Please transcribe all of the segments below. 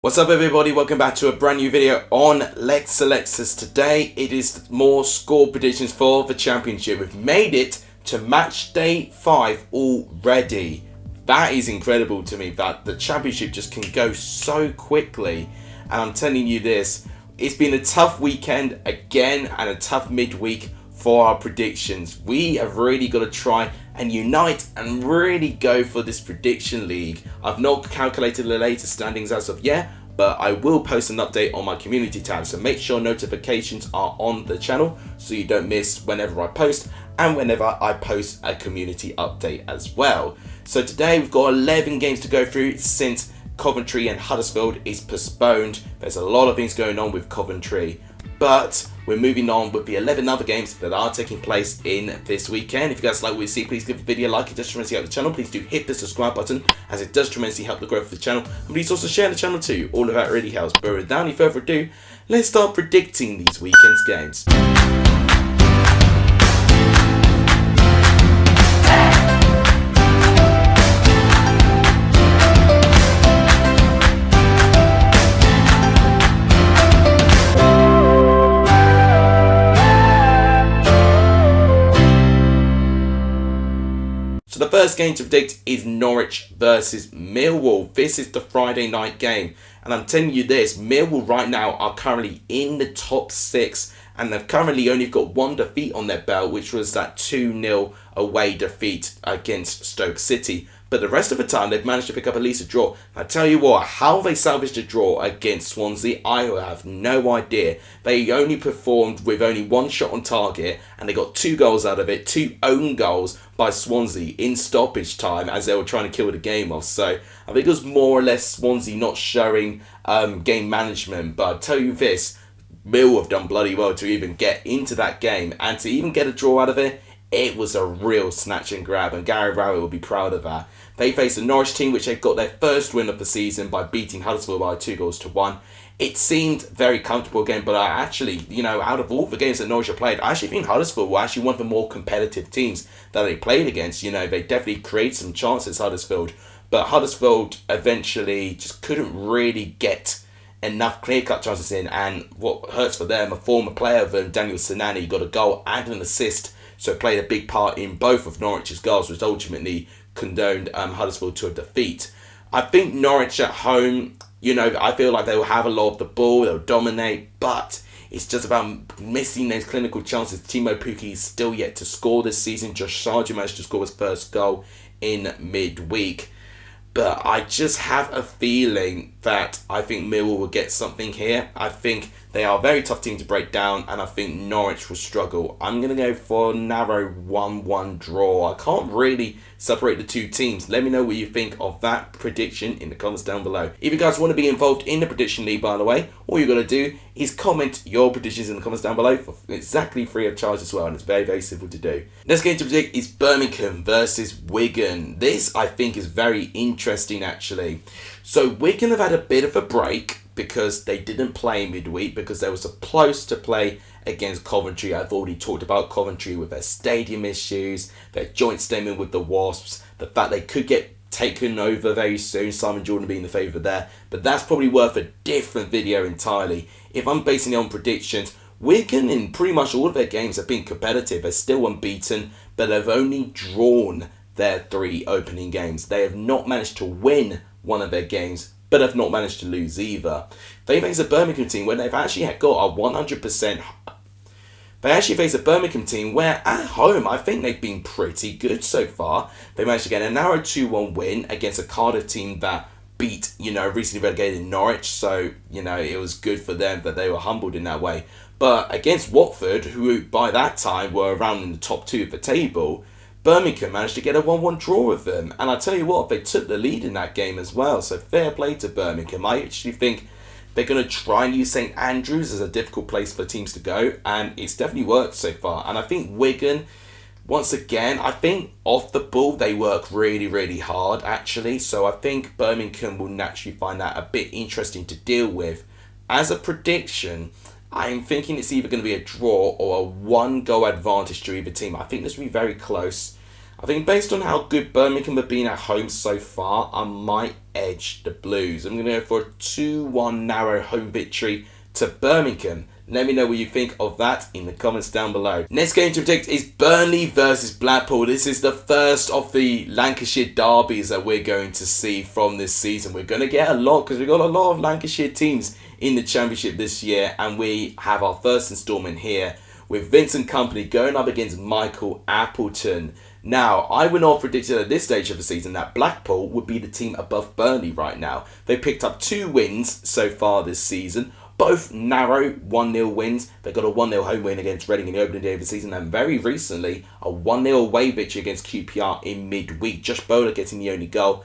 What's up everybody, welcome back to a brand new video on Lexalexus. Today it is more score predictions for the championship. We've made it to match day 5 already. That is incredible to me that the championship just can go so quickly. And I'm telling you this, it's been a tough weekend again and a tough midweek for our predictions. We have really got to try and unite and really go for this prediction league. I've not calculated the latest standings as of yet, but I will post an update on my community tab, so make sure notifications are on the channel so you don't miss whenever I post and whenever I post a community update as well. So today we've got 11 games to go through since Coventry and Huddersfield is postponed. There's a lot of things going on with Coventry, but we're moving on with the 11 other games that are taking place in this weekend. If you guys like what you see, please give the video a like. It does tremendously help the channel. Please do hit the subscribe button, as it does tremendously help the growth of the channel. And please also share the channel too. All of that really helps. But without any further ado, let's start predicting these weekend's games. The first game to predict is Norwich versus Millwall. This is the Friday night game, and I'm telling you this, Millwall right now are currently in the top 6, and they've currently only got one defeat on their belt, which was that 2-0 away defeat against Stoke City. But the rest of the time, they've managed to pick up at least a draw. I tell you what, how they salvaged a draw against Swansea, I have no idea. They only performed with only one shot on target, and they got 2 goals out of it, 2 own goals by Swansea in stoppage time as they were trying to kill the game off. So I think it was more or less Swansea not showing game management. But I tell you this, Mill have done bloody well to even get into that game, and to even get a draw out of it. It was a real snatch and grab, and Gary Rowett will be proud of that. They faced a Norwich team which had got their first win of the season by beating Huddersfield by 2-1. It seemed very comfortable game, but I actually, out of all the games that Norwich have played, I actually think Huddersfield were actually one of the more competitive teams that they played against. They definitely created some chances, Huddersfield, but Huddersfield eventually just couldn't really get enough clear-cut chances in, and what hurts for them, a former player of them, Daniel Sinani, got a goal and an assist, so played a big part in both of Norwich's goals, which ultimately condoned Huddersfield to a defeat. I think Norwich at home, I feel like they will have a lot of the ball, they'll dominate, but it's just about missing those clinical chances. Timo Pukki is still yet to score this season. Josh Sargent managed to score his first goal in midweek. But I just have a feeling that I think Millwall will get something here. I think they are a very tough team to break down, and I think Norwich will struggle. I'm going to go for a narrow 1-1 draw. I can't really separate the two teams. Let me know what you think of that prediction in the comments down below. If you guys want to be involved in the prediction league, by the way, all you got to do is comment your predictions in the comments down below for exactly free of charge as well, and it's very, very simple to do. Next game to predict is Birmingham versus Wigan. This, I think, is very interesting, actually. So Wigan have had a bit of a break because they didn't play midweek because they were supposed to play against Coventry. I've already talked about Coventry with their stadium issues, their joint statement with the Wasps, the fact they could get taken over very soon, Simon Jordan being the favourite there. But that's probably worth a different video entirely. If I'm basing it on predictions, Wigan in pretty much all of their games have been competitive. They're still unbeaten, but they've only drawn their 3 opening games. They have not managed to win one of their games, but have not managed to lose either. They face a Birmingham team where they've actually got a 100%. They actually face a Birmingham team where, at home, I think they've been pretty good so far. They managed to get a narrow 2-1 win against a Cardiff team that beat, recently relegated Norwich. So, it was good for them that they were humbled in that way. But against Watford, who by that time were around in the top 2 of the table, Birmingham managed to get a 1-1 draw with them. And I tell you what, they took the lead in that game as well. So fair play to Birmingham. I actually think they're going to try and use St Andrews as a difficult place for teams to go. And it's definitely worked so far. And I think Wigan, once again, I think off the ball they work really, really hard actually. So I think Birmingham will naturally find that a bit interesting to deal with. As a prediction, I'm thinking it's either going to be a draw or a 1-goal advantage to either team. I think this will be very close. I think based on how good Birmingham have been at home so far, I might edge the Blues. I'm going to go for a 2-1 narrow home victory to Birmingham. Let me know what you think of that in the comments down below. Next game to predict is Burnley versus Blackpool. This is the first of the Lancashire derbies that we're going to see from this season. We're going to get a lot because we've got a lot of Lancashire teams in the Championship this year. And we have our first instalment here with Vincent Kompany going up against Michael Appleton. Now, I would not have predicted at this stage of the season that Blackpool would be the team above Burnley right now. They picked up 2 wins so far this season. Both narrow 1-0 wins. They got a 1-0 home win against Reading in the opening day of the season, and very recently a 1-0 away victory against QPR in midweek. Josh Bowler getting the only goal.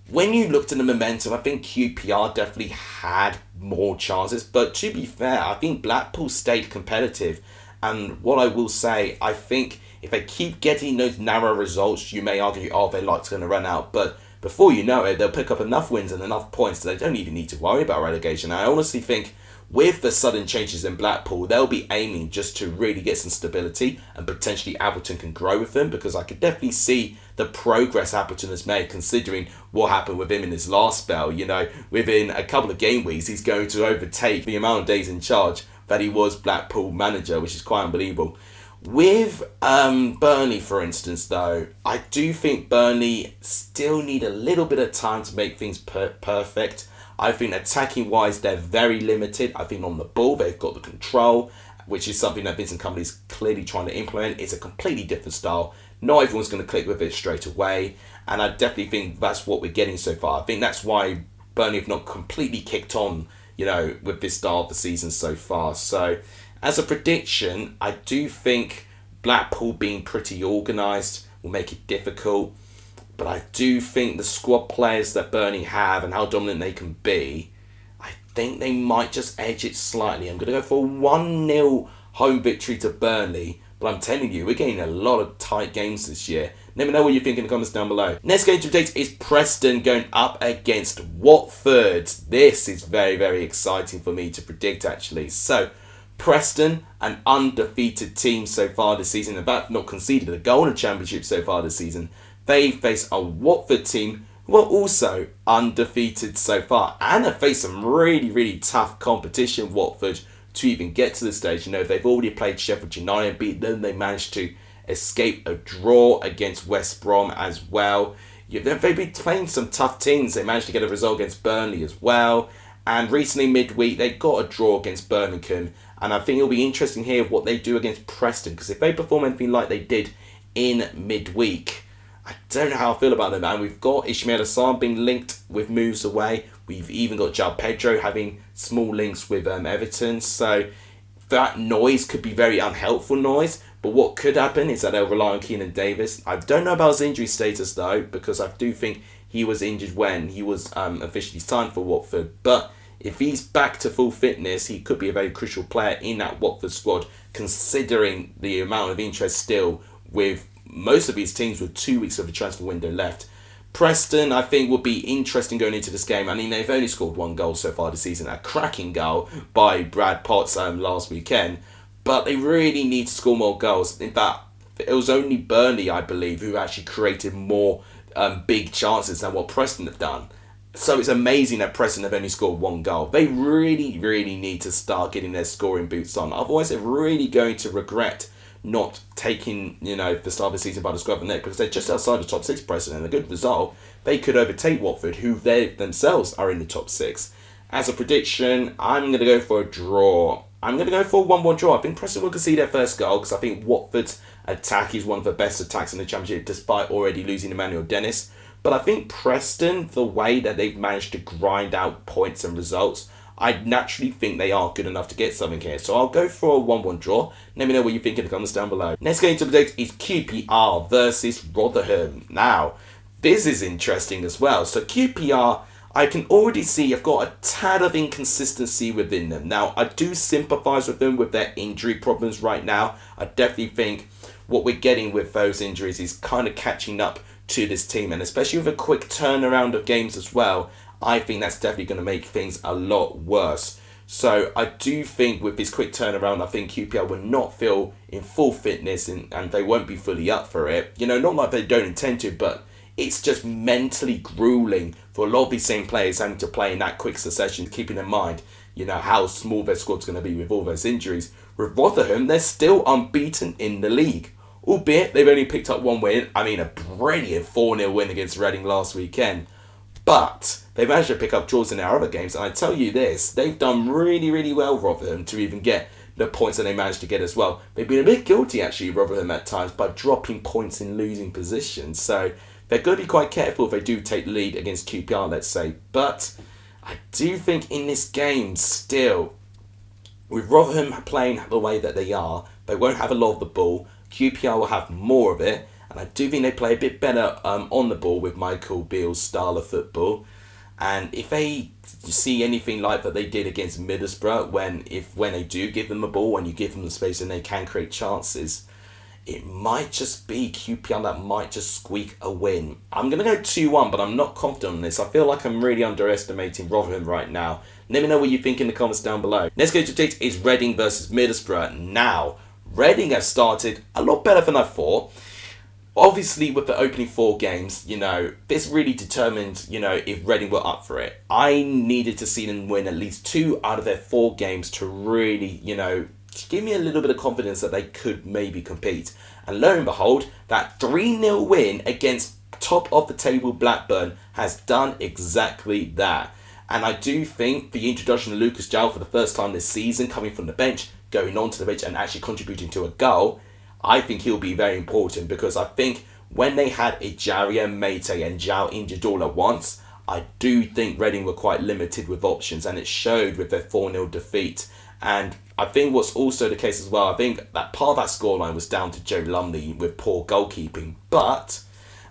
When you looked at the momentum, I think QPR definitely had more chances, but to be fair, I think Blackpool stayed competitive. And what I will say, I think if they keep getting those narrow results, you may argue, oh, their light's going to run out, but before you know it, they'll pick up enough wins and enough points that they don't even need to worry about relegation. I honestly think with the sudden changes in Blackpool, they'll be aiming just to really get some stability, and potentially Appleton can grow with them, because I could definitely see the progress Appleton has made considering what happened with him in his last spell. You know, within a couple of game weeks, he's going to overtake the amount of days in charge that he was Blackpool manager, which is quite unbelievable. With Burnley, for instance, though, I do think Burnley still need a little bit of time to make things perfect. I think attacking-wise, they're very limited. I think on the ball, they've got the control, which is something that Vincent Kompany is clearly trying to implement. It's a completely different style. Not everyone's going to click with it straight away, and I definitely think that's what we're getting so far. I think that's why Burnley have not completely kicked on, you know, with this start of the season so far. So, as a prediction, I do think Blackpool being pretty organised will make it difficult. But I do think the squad players that Burnley have and how dominant they can be, I think they might just edge it slightly. I'm going to go for a 1-0 home victory to Burnley. But I'm telling you, we're getting a lot of tight games this year. Let me know what you think in the comments down below. Next game to predict is Preston going up against Watford. This is very, very exciting for me to predict, actually. So, Preston, an undefeated team so far this season. In fact, not conceded a goal in the Championship so far this season. They face a Watford team who are also undefeated so far, and have faced some really, really tough competition, Watford, to even get to this stage. You know, they've already played Sheffield United and beat them. They managed to escape a draw against West Brom as well. They've been playing some tough teams. They managed to get a result against Burnley as well. And recently, midweek, they got a draw against Birmingham. And I think it'll be interesting here what they do against Preston, because if they perform anything like they did in midweek, I don't know how I feel about them, man. We've got Ismail Assar being linked with moves away. We've even got João Pedro having small links with Everton. So that noise could be very unhelpful noise. But what could happen is that they'll rely on Keenan Davis. I don't know about his injury status, though, because I do think he was injured when he was officially signed for Watford. But if he's back to full fitness, he could be a very crucial player in that Watford squad, considering the amount of interest still with most of these teams with 2 weeks of the transfer window left. Preston, I think, will be interesting going into this game. I mean, they've only scored 1 goal so far this season, a cracking goal by Brad Potts last weekend. But they really need to score more goals. In fact, it was only Burnley, I believe, who actually created more big chances than what Preston have done. So it's amazing that Preston have only scored 1 goal. They really, really need to start getting their scoring boots on. Otherwise, they're really going to regret not taking, you know, the start of the season by the scruff of the neck, because they're just outside the top 6, Preston, and a good result, they could overtake Watford, who they themselves are in the top 6. As a prediction, I'm going to go for a draw. I'm going to go for a 1-1 draw. I think Preston will concede their first goal, because I think Watford's attack is one of the best attacks in the Championship, despite already losing Emmanuel Dennis. But I think Preston, the way that they've managed to grind out points and results, I naturally think they are good enough to get something here. So I'll go for a 1-1 draw. Let me know what you think in the comments down below. Next game to predict is QPR versus Rotherham. Now, this is interesting as well. So QPR, I can already see I've got a tad of inconsistency within them. Now, I do sympathise with them with their injury problems right now. I definitely think what we're getting with those injuries is kind of catching up to this team. And especially with a quick turnaround of games as well, I think that's definitely going to make things a lot worse. So I do think with this quick turnaround, I think QPR will not feel in full fitness and they won't be fully up for it. Not like they don't intend to, but it's just mentally grueling for a lot of these same players having to play in that quick succession, keeping in mind, how small their squad's going to be with all those injuries. With Rotherham, they're still unbeaten in the league. Albeit they've only picked up one win. I mean, a brilliant 4-0 win against Reading last weekend. But they've managed to pick up draws in their other games. And I tell you this, they've done really, really well, Rotherham, to even get the points that they managed to get as well. They've been a bit guilty, actually, Rotherham, at times, by dropping points in losing positions. So they're going to be quite careful if they do take the lead against QPR, let's say. But I do think in this game, still, with Rotherham playing the way that they are, they won't have a lot of the ball. QPR will have more of it, and I do think they play a bit better on the ball with Michael Beale's style of football. And if they see anything like that they did against Middlesbrough, when they do give them the ball and you give them the space and they can create chances, it might just be QPR that might just squeak a win. I'm going to go 2-1, but I'm not confident on this. I feel like I'm really underestimating Rotherham right now. Let me know what you think in the comments down below. Next game to predict is Reading versus Middlesbrough. Now, Reading have started a lot better than I thought. Obviously, with the opening 4 games, this really determined, if Reading were up for it. I needed to see them win at least 2 out of their 4 games to really, give me a little bit of confidence that they could maybe compete. And lo and behold, that 3-0 win against top of the table Blackburn has done exactly that. And I do think the introduction of Lucas João for the first time this season, coming from the bench, going onto the bench and actually contributing to a goal, I think he'll be very important, because I think when they had Ejaria, Mate and João injured all at once, I do think Reading were quite limited with options, and it showed with their 4-0 defeat. And I think what's also the case as well, I think that part of that scoreline was down to Joe Lumley with poor goalkeeping. But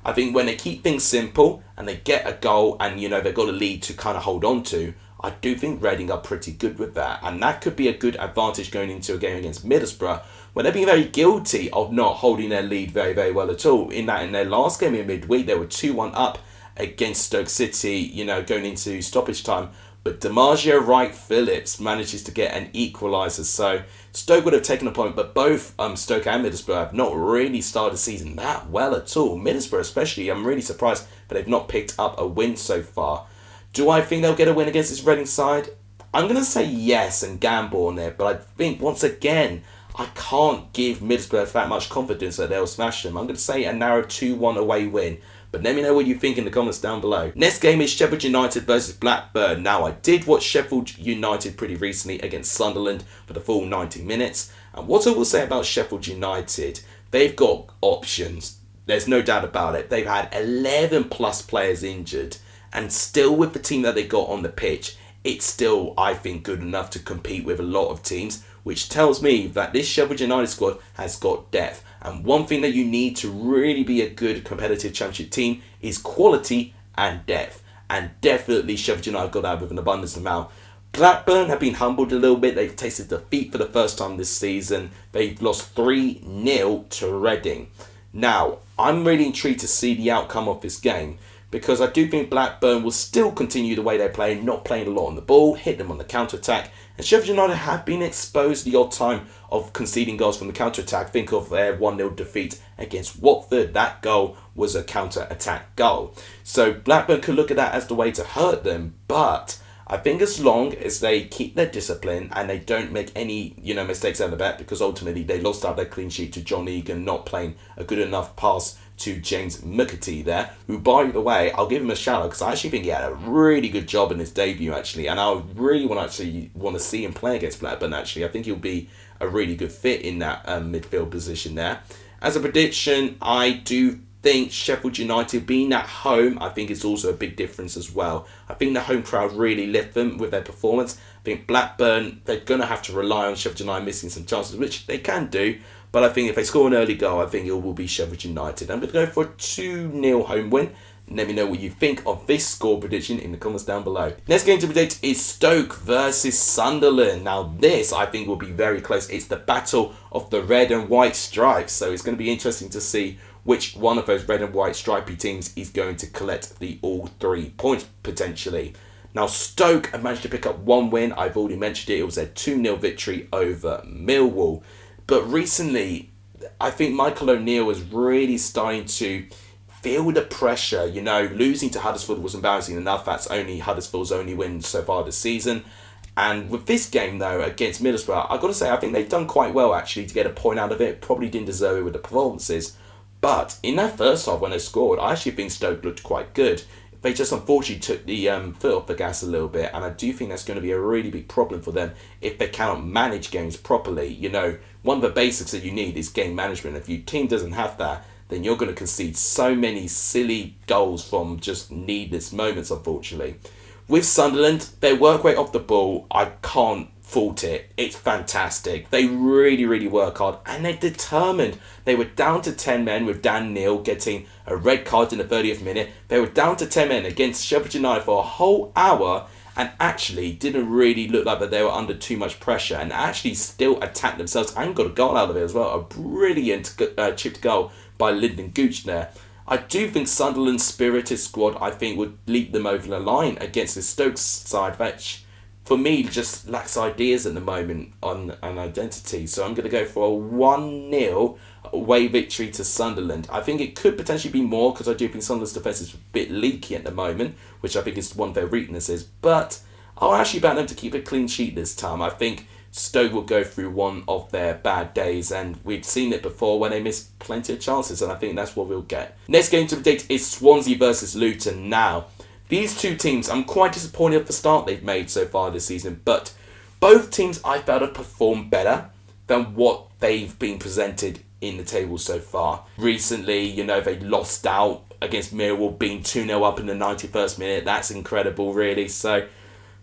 I think when they keep things simple and they get a goal and, they've got a lead to kind of hold on to, I do think Reading are pretty good with that. And that could be a good advantage going into a game against Middlesbrough, when they're being very guilty of not holding their lead very, very well at all. In their last game in midweek, they were 2-1 up against Stoke City, going into stoppage time. But DiMaggio Wright-Phillips manages to get an equaliser. So Stoke would have taken a point, but both Stoke and Middlesbrough have not really started the season that well at all. Middlesbrough especially, I'm really surprised that they've not picked up a win so far. Do I think they'll get a win against this Reading side? I'm going to say yes and gamble on it, but I think once again, I can't give Middlesbrough that much confidence that they'll smash them. I'm going to say a narrow 2-1 away win. But let me know what you think in the comments down below. Next game is Sheffield United versus Blackburn. Now, I did watch Sheffield United pretty recently against Sunderland for the full 90 minutes. And what I will say about Sheffield United, they've got options. There's no doubt about it. They've had 11 plus players injured. And still with the team that they got on the pitch, it's still, I think, good enough to compete with a lot of teams, which tells me that this Sheffield United squad has got depth. And one thing that you need to really be a good competitive championship team is quality and depth. And definitely Sheffield United got that with an abundance amount. Blackburn have been humbled a little bit. They've tasted defeat for the first time this season. They've lost 3-0 to Reading. Now, I'm really intrigued to see the outcome of this game, because I do think Blackburn will still continue the way they play, not playing a lot on the ball, hit them on the counter-attack. And Sheffield United have been exposed the odd time of conceding goals from the counter-attack. Think of their 1-0 defeat against Watford. That goal was a counter-attack goal. So Blackburn could look at that as the way to hurt them. But I think as long as they keep their discipline and they don't make any, mistakes out of the bat, because ultimately they lost out their clean sheet to John Egan not playing a good enough pass to James McAtee there, who, by the way, I'll give him a shout out because I actually think he had a really good job in his debut actually, and I really want to see him play against Blackburn actually. I think he'll be a really good fit in that midfield position there. As a prediction, I do think Sheffield United being at home, I think it's also a big difference as well. I think the home crowd really lift them with their performance. I think Blackburn, they're going to have to rely on Sheffield United missing some chances, which they can do. But I think if they score an early goal, I think it will be Sheffield United. I'm going to go for a 2-0 home win. Let me know what you think of this score prediction in the comments down below. Next game to predict is Stoke versus Sunderland. Now this, I think, will be very close. It's the battle of the red and white stripes. So it's going to be interesting to see which one of those red and white stripy teams is going to collect the all 3 points potentially. Now, Stoke have managed to pick up one win. I've already mentioned it. It was a 2-0 victory over Millwall. But recently, I think Michael O'Neill is really starting to feel the pressure. You know, losing to Huddersfield was embarrassing enough. That's only Huddersfield's only win so far this season. And with this game, though, against Middlesbrough, I've got to say, I think they've done quite well, actually, to get a point out of it. Probably didn't deserve it with the performances. But in that first half, when they scored, I actually think Stoke looked quite good. They just unfortunately took the foot off the gas a little bit, and I do think that's going to be a really big problem for them if they cannot manage games properly. You know, one of the basics that you need is game management. If your team doesn't have that, then you're going to concede so many silly goals from just needless moments, unfortunately. With Sunderland, their work rate off the ball, I can't fault it. It's fantastic. They really, really work hard, and they're determined. They were down to 10 men with Dan Neil getting a red card in the 30th minute. They were down to 10 men against Sheffield United for a whole hour and actually didn't really look like that they were under too much pressure and actually still attacked themselves and got a goal out of it as well. A brilliant chipped goal by Lyndon Gooch there. I do think Sunderland's spirited squad, I think, would leap them over the line against the Stoke side, which for me just lacks ideas at the moment on an identity. So I'm going to go for a 1-0 away victory to Sunderland. I think it could potentially be more because I do think Sunderland's defence is a bit leaky at the moment, which I think is one of their weaknesses. But I'll actually back them to keep a clean sheet this time. I think Stoke will go through one of their bad days, and we've seen it before when they miss plenty of chances, and I think that's what we'll get. Next game to predict is Swansea versus Luton. Now, these two teams, I'm quite disappointed with the start they've made so far this season, but both teams I felt have performed better than what they've been presented in the table so far. Recently, you know, they lost out against Millwall, being 2-0 up in the 91st minute. That's incredible, really. So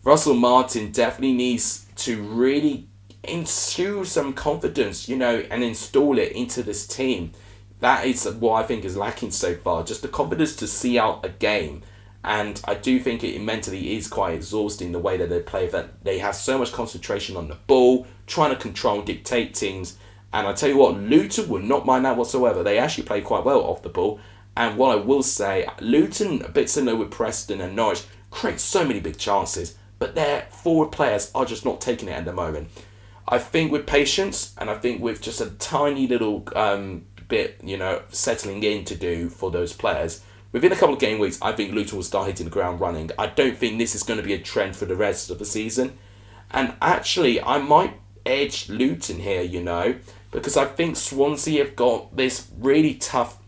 Russell Martin definitely needs to really ensue some confidence, you know, and install it into this team. That is what I think is lacking so far. Just the confidence to see out a game. And I do think it mentally is quite exhausting the way that they play, that they have so much concentration on the ball, trying to control, dictate teams. And I tell you what, Luton would not mind that whatsoever. They actually play quite well off the ball. And what I will say, Luton, a bit similar with Preston and Norwich, create so many big chances, but their forward players are just not taking it at the moment. I think with patience, and I think with just a tiny little bit, you know, settling in to do for those players, within a couple of game weeks, I think Luton will start hitting the ground running. I don't think this is going to be a trend for the rest of the season. And actually, I might edge Luton here, you know, because I think Swansea have got this really tough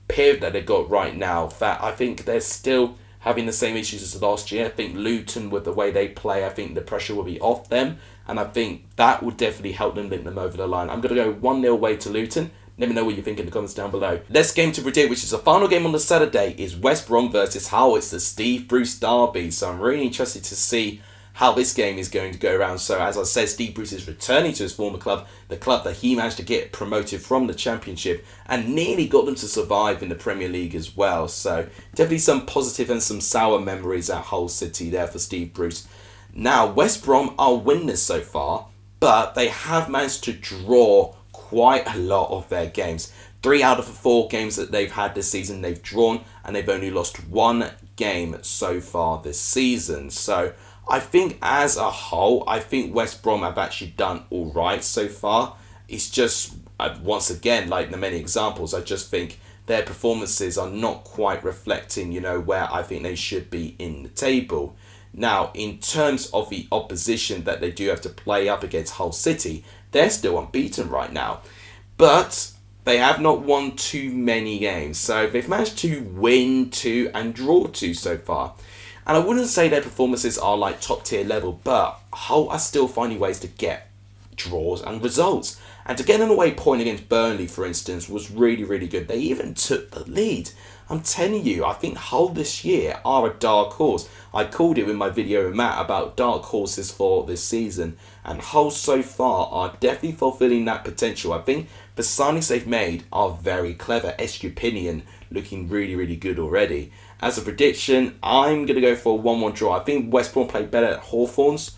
period that they've got right now, that I think they're still having the same issues as last year. I think Luton, with the way they play, I think the pressure will be off them, and I think that will definitely help them link them over the line. I'm going to go 1-0 away to Luton. Let me know what you think in the comments down below. Next game to predict, which is the final game on the Saturday, is West Brom versus Hull. It's the Steve Bruce derby, so I'm really interested to see how this game is going to go around. So as I said, Steve Bruce is returning to his former club, the club that he managed to get promoted from the Championship and nearly got them to survive in the Premier League as well. So definitely some positive and some sour memories at Hull City there for Steve Bruce. Now, West Brom are winners so far, but they have managed to draw quite a lot of their games. 3 out of the 4 games that they've had this season, they've drawn, and they've only lost 1 game so far this season. So I think as a whole, I think West Brom have actually done all right so far. It's just, once again, like the many examples, I just think their performances are not quite reflecting, you know, where I think they should be in the table. Now, in terms of the opposition that they do have to play up against Hull City, they're still unbeaten right now. But they have not won too many games. So they've managed to win 2 and draw 2 so far. And I wouldn't say their performances are like top tier level, but Hull are still finding ways to get draws and results. And to get an away point against Burnley, for instance, was really, really good. They even took the lead. I'm telling you, I think Hull this year are a dark horse. I called it in my video with Matt about dark horses for this season. And Hull so far are definitely fulfilling that potential. I think the signings they've made are very clever. Estupinian looking really, really good already. As a prediction, I'm going to go for a 1-1 draw. I think West Brom played better at Hawthorns,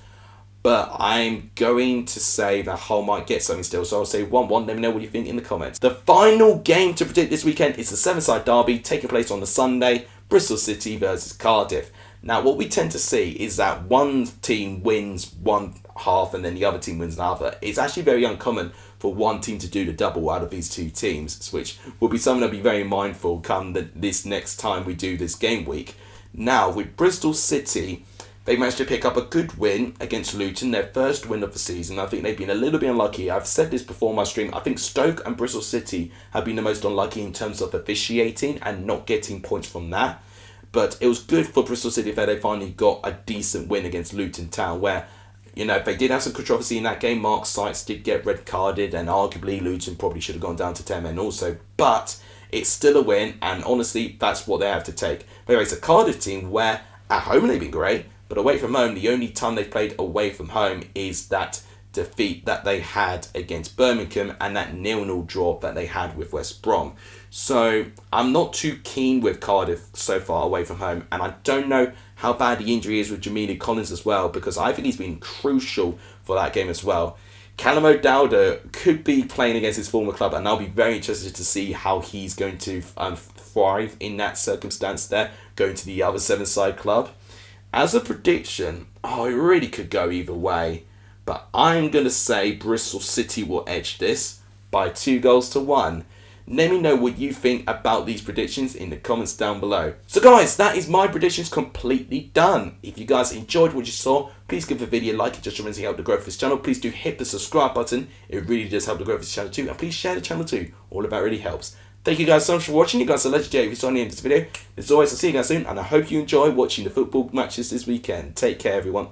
but I'm going to say that Hull might get something still. So I'll say 1-1. Let me know what you think in the comments. The final game to predict this weekend is the 7-side derby taking place on the Sunday, Bristol City versus Cardiff. Now, what we tend to see is that one team wins one half and then the other team wins another. It's actually very uncommon for one team to do the double out of these two teams, which will be something to be very mindful come this next time we do this game week. Now, with Bristol City, they managed to pick up a good win against Luton, their first win of the season. I think they've been a little bit unlucky. I've said this before my stream. I think Stoke and Bristol City have been the most unlucky in terms of officiating and not getting points from that. But it was good for Bristol City that they finally got a decent win against Luton Town, where, you know, they did have some controversy in that game. Mark Sykes did get red carded, and arguably Luton probably should have gone down to 10 men also. But it's still a win, and honestly, that's what they have to take. But anyway, it's a Cardiff team where at home they've been great, but away from home, the only time they've played away from home is that defeat that they had against Birmingham and that 0-0 draw that they had with West Brom. So I'm not too keen with Cardiff so far away from home, and I don't know how bad the injury is with Jamili Collins as well, because I think he's been crucial for that game as well. Callum O'Dowda could be playing against his former club, and I'll be very interested to see how he's going to thrive in that circumstance there, going to the other seven-side club. As a prediction, it really could go either way, but I'm going to say Bristol City will edge this by 2-1. Let me know what you think about these predictions in the comments down below. So guys, that is my predictions completely done. If you guys enjoyed what you saw, please give the video a like. It just tremendously help the growth of this channel. Please do hit the subscribe button. It really does help the growth of this channel too. And please share the channel too. All of that really helps. Thank you guys so much for watching. You guys are legendary if you saw the end of this video. As always, I'll see you guys soon, and I hope you enjoy watching the football matches this weekend. Take care, everyone.